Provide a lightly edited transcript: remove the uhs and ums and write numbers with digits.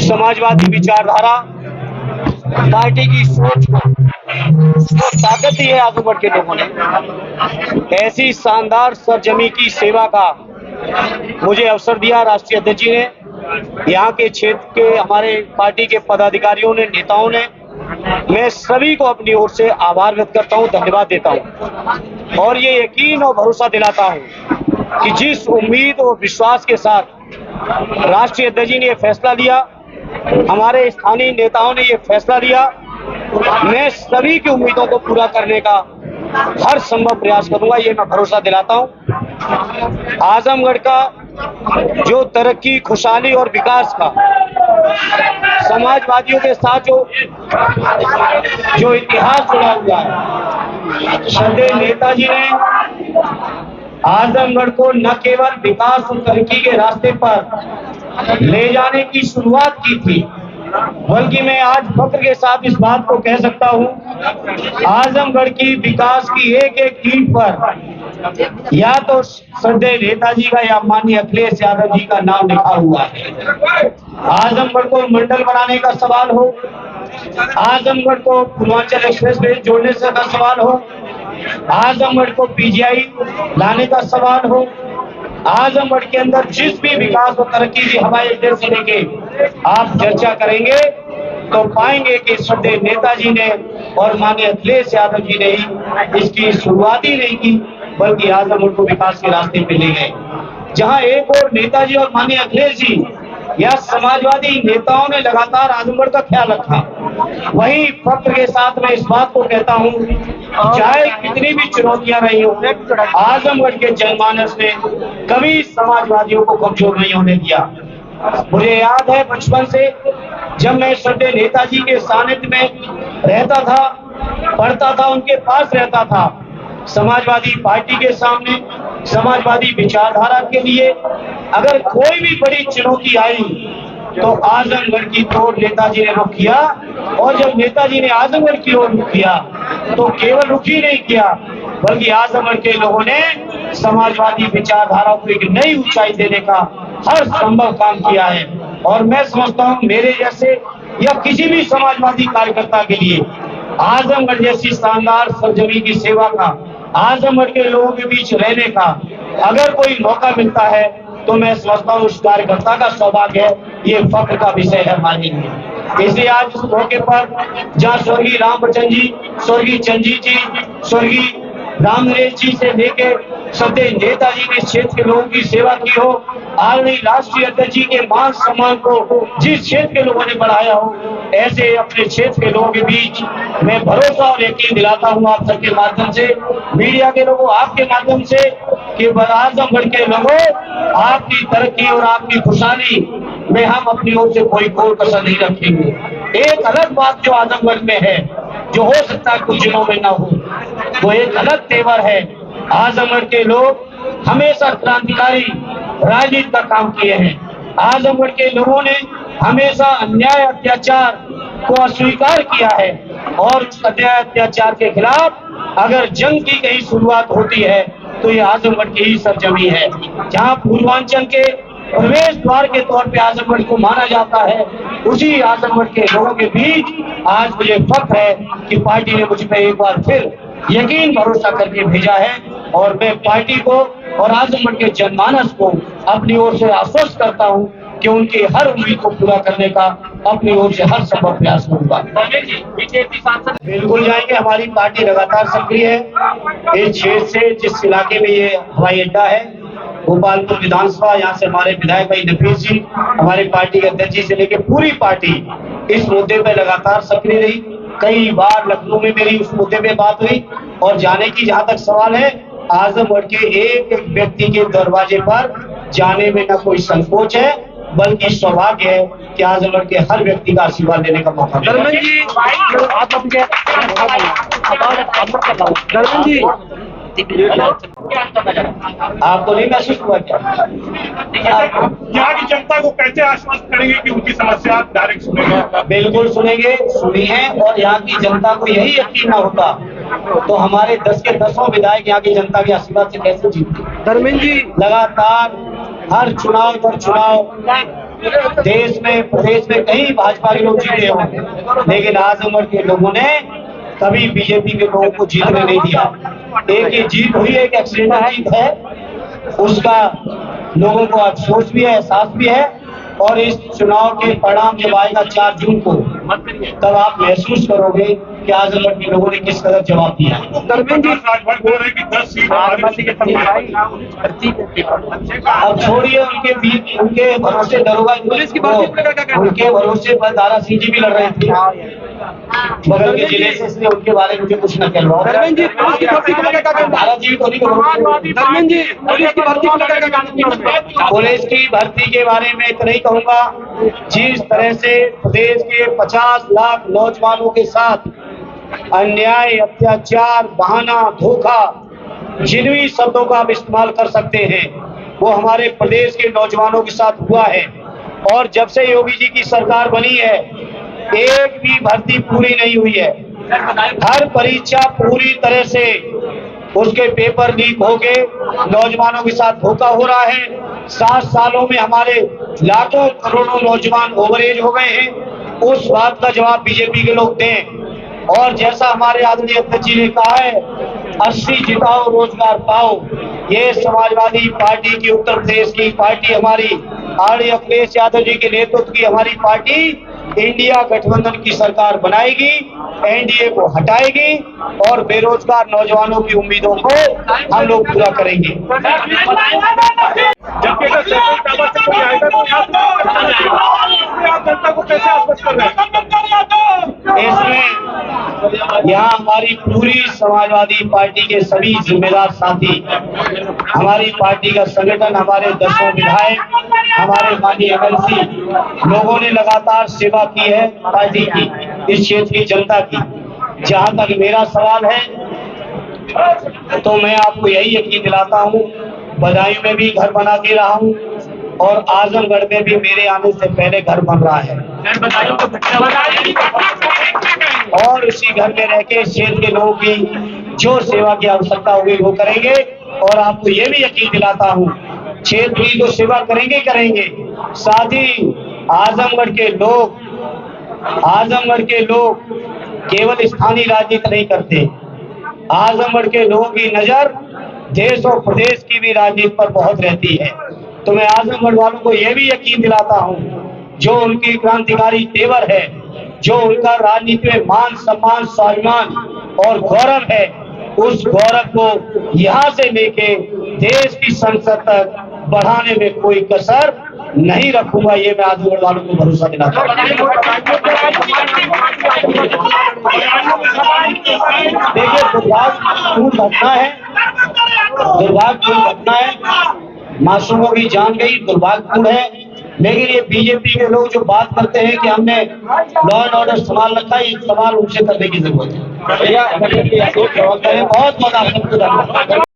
समाजवादी विचारधारा पार्टी की सोच को ताकत दी है आजमगढ़ के लोगों ने। ऐसी शानदार सरजमी की सेवा का मुझे अवसर दिया राष्ट्रीय अध्यक्ष जी ने, यहाँ के क्षेत्र के हमारे पार्टी के पदाधिकारियों ने, नेताओं ने। मैं सभी को अपनी ओर से आभार व्यक्त करता हूँ, धन्यवाद देता हूँ और ये यकीन और भरोसा दिलाता हूँ कि जिस उम्मीद और विश्वास के साथ राष्ट्रीय अध्यक्ष जी ने ये फैसला लिया, हमारे स्थानीय नेताओं ने ये फैसला लिया, मैं सभी की उम्मीदों को पूरा करने का हर संभव प्रयास करूंगा, ये मैं भरोसा दिलाता हूं। आजमगढ़ का जो तरक्की, खुशहाली और विकास का समाजवादियों के साथ जो इतिहास जुड़ा हुआ है, श्रद्धेय नेताजी ने आजमगढ़ को न केवल विकास और तरक्की के रास्ते पर ले जाने की शुरुआत की थी, बल्कि मैं आज फख्र के साथ इस बात को कह सकता हूं, आजमगढ़ की विकास की एक एक ईंट पर या तो श्रद्धेय नेताजी का या माननीय अखिलेश यादव जी का नाम लिखा हुआ है। आजमगढ़ को मंडल बनाने का सवाल हो, आजमगढ़ को पूर्वांचल एक्सप्रेस वे जोड़ने से का सवाल हो, आजमगढ़ को पीजीआई लाने का सवाल हो, आजमगढ़ के अंदर जिस भी विकास और तरक्की की हवाई अड्डे से लेके आप चर्चा करेंगे तो पाएंगे कि श्रद्धेय नेताजी ने और माननीय अखिलेश यादव जी ने ही इसकी शुरुआत ही नहीं की, बल्कि आजमगढ़ को विकास के रास्ते पे ले गए। जहां एक और नेताजी और माननीय अखिलेश जी या समाजवादी नेताओं ने लगातार आजमगढ़ का ख्याल रखा, वहीं फख्र के साथ मैं इस बात को कहता हूं, चाहे कितनी भी चुनौतियां रही हो, आजमगढ़ के जनमानस ने कभी समाजवादियों को कमजोर नहीं होने दिया। मुझे याद है बचपन से जब मैं श्रद्धेय नेताजी के सानिध्य में रहता था, पढ़ता था, उनके पास रहता था, समाजवादी पार्टी के सामने, समाजवादी विचारधारा के लिए अगर कोई भी बड़ी चुनौती आई तो आजमगढ़ की ओर नेताजी ने रुख किया, और जब नेताजी ने आजमगढ़ की ओर रुख किया तो केवल रुख ही नहीं किया, बल्कि आजमगढ़ के लोगों ने समाजवादी विचारधारा को एक नई ऊंचाई देने का हर संभव काम किया है। और मैं समझता हूं मेरे जैसे या किसी भी समाजवादी कार्यकर्ता के लिए आजमगढ़ जैसी शानदार सरजमी की सेवा का, आजमगढ़ के लोगों के बीच रहने का अगर कोई मौका मिलता है तो मैं समझता हूँ उस कार्यकर्ता का सौभाग्य है, ये फख्र का विषय है हमारे लिए। इसलिए आज इस मौके पर जहाँ स्वर्गीय रामबच्चन जी, स्वर्गीय चंजीत जी, स्वर्गीय रामनरेश जी से लेके श्रद्धेय नेताजी ने क्षेत्र के लोगों की सेवा की हो, आदरणीय राष्ट्रीय अध्यक्ष जी के मान सम्मान को जिस क्षेत्र के लोगों ने बढ़ाया हो, ऐसे अपने क्षेत्र के लोगों के बीच मैं भरोसा और यकीन दिलाता हूं आप सबके माध्यम से, मीडिया के लोगों, आपके माध्यम से, कि आजमगढ़ के लोगों आपकी तरक्की और आपकी खुशहाली में हम अपनी ओर से कोई कोर कसर नहीं रखेंगे। एक अलग बात जो आजमगढ़ में है, जो हो सकता है कुछ जिलों में ना हो, वो एक अलग तेवर है। आजमगढ़ के लोग हमेशा क्रांतिकारी राजनीति का काम किए हैं। आजमगढ़ के लोगों ने हमेशा अन्याय अत्याचार को अस्वीकार किया है, और अन्याय अत्याचार के खिलाफ अगर जंग की कहीं शुरुआत होती है तो ये आजमगढ़ की ही सरजमी है, जहां पूर्वांचल के प्रवेश द्वार के तौर पे आजमगढ़ को माना जाता है। उसी आजमगढ़ के लोगों के बीच आज मुझे फख्र है कि पार्टी ने मुझ पे एक बार फिर यकीन भरोसा करके भेजा है, और मैं पार्टी को और आजमगढ़ के जनमानस को अपनी ओर से आश्वस्त करता हूं कि उनकी हर उम्मीद को पूरा करने का अपनी ओर से हर संभव प्रयास करूंगा। बिल्कुल जाएंगे, हमारी पार्टी लगातार सक्रिय है। इस क्षेत्र से जिस इलाके में ये हवाई अड्डा है, गोपालपुर विधानसभा, यहाँ से हमारे विधायक भाई नफीस जी, हमारे पार्टी के अध्यक्ष जी से लेकर पूरी पार्टी इस मुद्दे पर लगातार सक्रिय रही। कई बार लखनऊ में मेरी उस मुद्दे पे बात हुई, और जाने की जहां तक सवाल है, आजमगढ़ के एक एक व्यक्ति के दरवाजे पर जाने में न कोई संकोच है, बल्कि सौभाग्य है कि आजमगढ़ के हर व्यक्ति का आशीर्वाद लेने का मौका मिला। आपको नहीं महसूस हुआ क्या? यहाँ की जनता को कैसे आश्वस्त करेंगे कि उनकी समस्या डायरेक्ट सुनेंगे? बिल्कुल सुनेंगे, सुनी है, और यहाँ की जनता को यही यकीन न होता तो हमारे 10 के 10 विधायक यहाँ की जनता के आशीर्वाद से कैसे जीतते? धर्मेंद्र जी लगातार हर चुनाव पर चुनाव देश में प्रदेश में कई भाजपा के लोग जीते होंगे, लेकिन आजमगढ़ के लोगों ने कभी बीजेपी के लोगों को जीतने नहीं दिया। एक ये जीत हुई, एक एक्सीडेंटल जीत है, उसका लोगों को अफसोस भी है, एहसास भी है। और इस चुनाव के परिणाम जब आएगा 4 जून को, तब आप महसूस करोगे कि आजमगढ़ के लोगों ने किस कदर जवाब दिया है। राजभर बोल रहे कि 10 सीट अब छोड़िए उनके बीच, उनके भरोसे दरोगा उनके भरोसे पर दारा सिंह जी भी लड़ रहे थे बगल के जिले से, इसलिए उनके बारे में मुझे कुछ न कहलवाओ। दारा जी को पुलिस की भर्ती के बारे में इतना ही कहूंगा, जिस तरह से प्रदेश के 50 लाख नौजवानों के साथ अन्याय, अत्याचार, बहाना, धोखा, जिन भी शब्दों का आप इस्तेमाल कर सकते हैं, वो हमारे प्रदेश के नौजवानों के साथ हुआ है। और जब से योगी जी की सरकार बनी है, एक भी भर्ती पूरी नहीं हुई है। हर परीक्षा पूरी तरह से उसके पेपर लीक हो गए, नौजवानों के साथ धोखा हो रहा है। 7 सालों में हमारे लाखों करोड़ों नौजवान ओवरेज हो गए हैं। उस बात का जवाब बीजेपी के लोग दें। और जैसा हमारे आदरणीय अध्यक्ष जी ने कहा है, 80 जिताओ रोजगार पाओ, ये समाजवादी पार्टी की, उत्तर प्रदेश की पार्टी, हमारी आदरणीय अखिलेश यादव जी के नेतृत्व की हमारी पार्टी इंडिया गठबंधन की सरकार बनाएगी, एनडीए को हटाएगी और बेरोजगार नौजवानों की उम्मीदों को हम लोग पूरा करेंगे। जबकि अगर सेंट्रल पावर से कोई आएगा तो आप जनता को कैसे आश्वस्त कर रहे हैं? इसमें यहाँ हमारी पूरी समाजवादी पार्टी के सभी जिम्मेदार साथी, हमारी पार्टी का संगठन, हमारे 10 विधायक, हमारे माननीय एमएलसी लोगों ने लगातार सेवा की है पार्टी की, इस क्षेत्र की जनता की। जहां तक मेरा सवाल है, तो मैं आपको यही यकीन दिलाता हूं, बदायूं में भी घर बना के रहा हूं और आजमगढ़ में भी मेरे आने से पहले घर बन रहा है। और उसी घर में रह के क्षेत्र के लोगों की जो सेवा की आवश्यकता होगी वो करेंगे। और आपको ये भी यकीन दिलाता हूँ, क्षेत्र की जो सेवा करेंगे साथ ही आजमगढ़ के लोग केवल स्थानीय राजनीति नहीं करते। आजमगढ़ के लोगों की नजर देश और प्रदेश की भी राजनीति पर बहुत रहती है। तो मैं आजमगढ़ वालों को यह भी यकीन दिलाता हूं, जो उनकी क्रांतिकारी तेवर है, जो उनका राजनीति में मान सम्मान, स्वाभिमान और गौरव है, उस गौरव को यहां से लेके देश की संसद तक बढ़ाने में कोई कसर नहीं रखूंगा। ये मैं आजमगढ़ वालों को भरोसा दिलाता हूं। देखिए, दुर्भाग्यपूर्ण घटना है, मासूमों की जान गई, दुर्भाग्यपूर्ण है। लेकिन ये बीजेपी के लोग जो बात करते हैं कि हमने लॉ एंड ऑर्डर संभाल रखा है, ये सवाल उनसे करने की जरूरत है। बहुत बहुत आप सबको धन्यवाद।